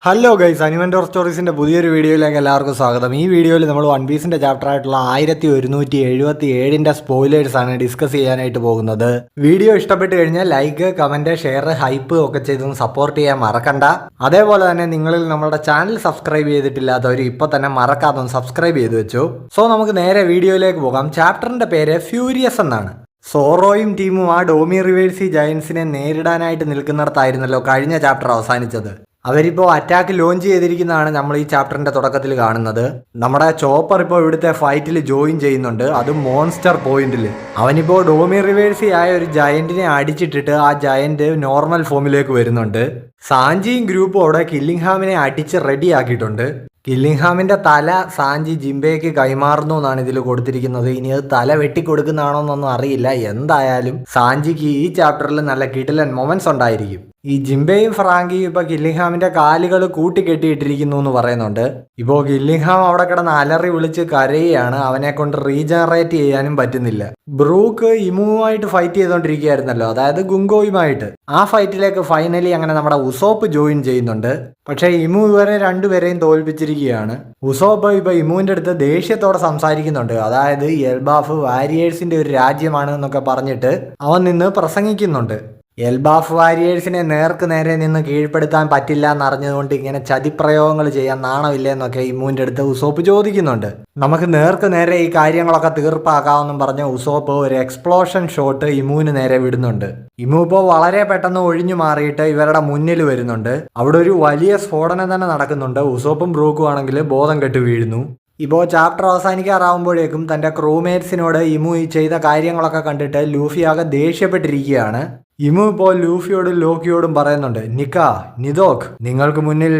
Hello guys, അനിമൻഡോർ സ്റ്റോറീസിൻ്റെ പുതിയൊരു വീഡിയോയിലേക്ക് എല്ലാവർക്കും സ്വാഗതം. ഈ വീഡിയോയിൽ നമ്മൾ വൺ പീസിൻ്റെ ചാപ്റ്റർ ആയിട്ടുള്ള 1177 സ്പോയിലേഴ്സാണ് ഡിസ്കസ് ചെയ്യാനായിട്ട് പോകുന്നത്. വീഡിയോ ഇഷ്ടപ്പെട്ട് കഴിഞ്ഞാൽ ലൈക്ക്, കമൻറ്റ്, ഷെയർ, ഹൈപ്പ് ഒക്കെ ചെയ്തൊന്ന് സപ്പോർട്ട് ചെയ്യാൻ മറക്കണ്ട. അതേപോലെ തന്നെ നിങ്ങളിൽ നമ്മുടെ ചാനൽ സബ്സ്ക്രൈബ് ചെയ്തിട്ടില്ലാത്തവർ ഇപ്പോൾ തന്നെ മറക്കാതെ ഒന്ന് സബ്സ്ക്രൈബ് ചെയ്ത് വെച്ചു. സോ നമുക്ക് നേരെ വീഡിയോയിലേക്ക് പോകാം. ചാപ്റ്ററിൻ്റെ പേര് ഫ്യൂരിയസ് എന്നാണ്. സോറോയും ടീമും ആ ഡോമി റിവേഴ്സി ജയൻസിനെ നേരിടാനായിട്ട് നിൽക്കുന്നിടത്തായിരുന്നല്ലോ കഴിഞ്ഞ ചാപ്റ്റർ അവസാനിച്ചത്. അവരിപ്പോൾ അറ്റാക്ക് ലോഞ്ച് ചെയ്തിരിക്കുന്നതാണ് നമ്മൾ ഈ ചാപ്റ്ററിൻ്റെ തുടക്കത്തിൽ കാണുന്നത്. നമ്മുടെ ചോപ്പർ ഇപ്പോൾ ഇവിടുത്തെ ഫൈറ്റിൽ ജോയിൻ ചെയ്യുന്നുണ്ട്, അതും മോൺസ്റ്റർ പോയിന്റിൽ. അവനിപ്പോൾ ഡോമി റിവേഴ്സി ആയ ഒരു ജയന്റിനെ അടിച്ചിട്ടിട്ട് ആ ജയന്റ് നോർമൽ ഫോമിലേക്ക് വരുന്നുണ്ട്. സാഞ്ചിയും ഗ്രൂപ്പും അവിടെ കില്ലിംഗ്ഹാമിനെ അടിച്ച് റെഡി ആക്കിയിട്ടുണ്ട്. കില്ലിംഗ്ഹാമിന്റെ തല സാഞ്ചി ജിംബയ്ക്ക് കൈമാറുന്നു എന്നാണ് ഇതിൽ കൊടുത്തിരിക്കുന്നത്. ഇനി അത് തല വെട്ടിക്കൊടുക്കുന്നതാണോ എന്നൊന്നും അറിയില്ല. എന്തായാലും സാഞ്ചിക്ക് ഈ ചാപ്റ്ററിൽ നല്ല കിടിലൻ മൊമെന്റ്സ് ഉണ്ടായിരിക്കും. ഈ ജിംബയും ഫ്രാങ്കിയും ഇപ്പൊ കില്ലിംഗ്ഹാമിന്റെ കാലുകൾ കൂട്ടിക്കെട്ടിയിട്ടിരിക്കുന്നു എന്ന് പറയുന്നുണ്ട്. ഇപ്പോൾ കില്ലിംഗ്ഹാം അവിടെ കിടന്ന് അലറി വിളിച്ച് കരയുകയാണ്. അവനെ കൊണ്ട് റീജനറേറ്റ് ചെയ്യാനും പറ്റുന്നില്ല. ബ്രൂക്ക് ഇമുവുമായിട്ട് ഫൈറ്റ് ചെയ്തോണ്ടിരിക്കുകയായിരുന്നല്ലോ, അതായത് ഗുങ്കോയുമായിട്ട്. ആ ഫൈറ്റിലേക്ക് ഫൈനലി അങ്ങനെ നമ്മുടെ ഉസോപ്പ് ജോയിൻ ചെയ്യുന്നുണ്ട്. പക്ഷേ ഇമു ഇവരെ രണ്ടുപേരെയും തോൽപ്പിച്ചിരിക്കുകയാണ്. ഉസോപ്പ് ഇപ്പൊ ഇമുവിന്റെ അടുത്ത് ദേഷ്യത്തോടെ സംസാരിക്കുന്നുണ്ട്. അതായത് എൽബാഫ് വാരിയേഴ്സിന്റെ ഒരു രാജ്യമാണ് എന്നൊക്കെ പറഞ്ഞിട്ട് അവൻ നിന്ന് പ്രസംഗിക്കുന്നുണ്ട്. എൽബാഫ് വാരിയേഴ്സിനെ നേർക്ക് നേരെ നിന്ന് കീഴ്പ്പെടുത്താൻ പറ്റില്ല എന്നറിഞ്ഞതുകൊണ്ട് ഇങ്ങനെ ചതിപ്രയോഗങ്ങൾ ചെയ്യാൻ നാണമില്ല എന്നൊക്കെ ഇമുവിൻ്റെ അടുത്ത് ഉസോപ്പ് ചോദിക്കുന്നുണ്ട്. നമുക്ക് നേർക്ക് നേരെ ഈ കാര്യങ്ങളൊക്കെ തീർപ്പാക്കാമെന്നും പറഞ്ഞ് ഉസോപ്പ് ഒരു എക്സ്പ്ലോഷൻ ഷോട്ട് ഇമുവിന് നേരെ വിടുന്നുണ്ട്. ഇമു ഇപ്പോൾ വളരെ പെട്ടെന്ന് ഒഴിഞ്ഞു മാറിയിട്ട് ഇവരുടെ മുന്നിൽ വരുന്നുണ്ട്. അവിടെ ഒരു വലിയ സ്ഫോടനം തന്നെ നടക്കുന്നുണ്ട്. ഉസോപ്പും ബ്രൂക്കും ആണെങ്കിൽ ബോധം കെട്ട് വീഴുന്നു. ഇപ്പോൾ ചാപ്റ്റർ അവസാനിക്കാറാവുമ്പോഴേക്കും തൻ്റെ ക്രൂമേറ്റ്സിനോട് ഇമു ഈ ചെയ്ത കാര്യങ്ങളൊക്കെ കണ്ടിട്ട് ലൂഫി ആകെ ദേഷ്യപ്പെട്ടിരിക്കുകയാണ്. ഇമു ഇപ്പോൾ ലൂഫിയോടും ലോക്കിയോടും പറയുന്നുണ്ട്, നിക്കാ, നിതോക്ക്, നിങ്ങൾക്ക് മുന്നിൽ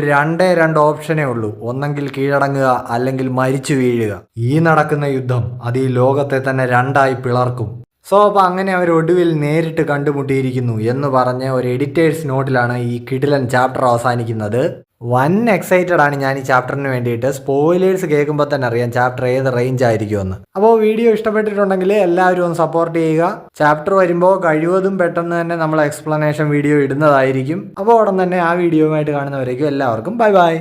രണ്ട് ഓപ്ഷനേ ഉള്ളൂ. ഒന്നെങ്കിൽ കീഴടങ്ങുക, അല്ലെങ്കിൽ മരിച്ചു വീഴുക. ഈ നടക്കുന്ന യുദ്ധം അത് ഈ ലോകത്തെ തന്നെ രണ്ടായി പിളർക്കും. സോ അപ്പോൾ അങ്ങനെ അവർ ഒടുവിൽ നേരിട്ട് കണ്ടുമുട്ടിയിരിക്കുന്നു എന്ന് പറഞ്ഞ് ഒരു എഡിറ്റേഴ്സ് നോട്ടിലാണ് ഈ കിടിലൻ ചാപ്റ്റർ അവസാനിക്കുന്നത്. വൻ എക്സൈറ്റഡ് ആണ് ഞാൻ ഈ ചാപ്റ്ററിന് വേണ്ടിയിട്ട്. സ്പോയിലേഴ്സ് കേൾക്കുമ്പോൾ തന്നെ അറിയാം ചാപ്റ്റർ ഏത് റേഞ്ച് ആയിരിക്കുമെന്ന്. അപ്പോൾ വീഡിയോ ഇഷ്ടപ്പെട്ടിട്ടുണ്ടെങ്കിൽ എല്ലാവരും ഒന്ന് സപ്പോർട്ട് ചെയ്യുക. ചാപ്റ്റർ വരുമ്പോൾ കഴിവതും പെട്ടെന്ന് തന്നെ നമ്മൾ എക്സ്പ്ലനേഷൻ വീഡിയോ ഇടുന്നതായിരിക്കും. അപ്പോൾ ഉടൻ തന്നെ ആ വീഡിയോയുമായിട്ട് കാണുന്നവരേക്കും എല്ലാവർക്കും ബൈ ബൈ.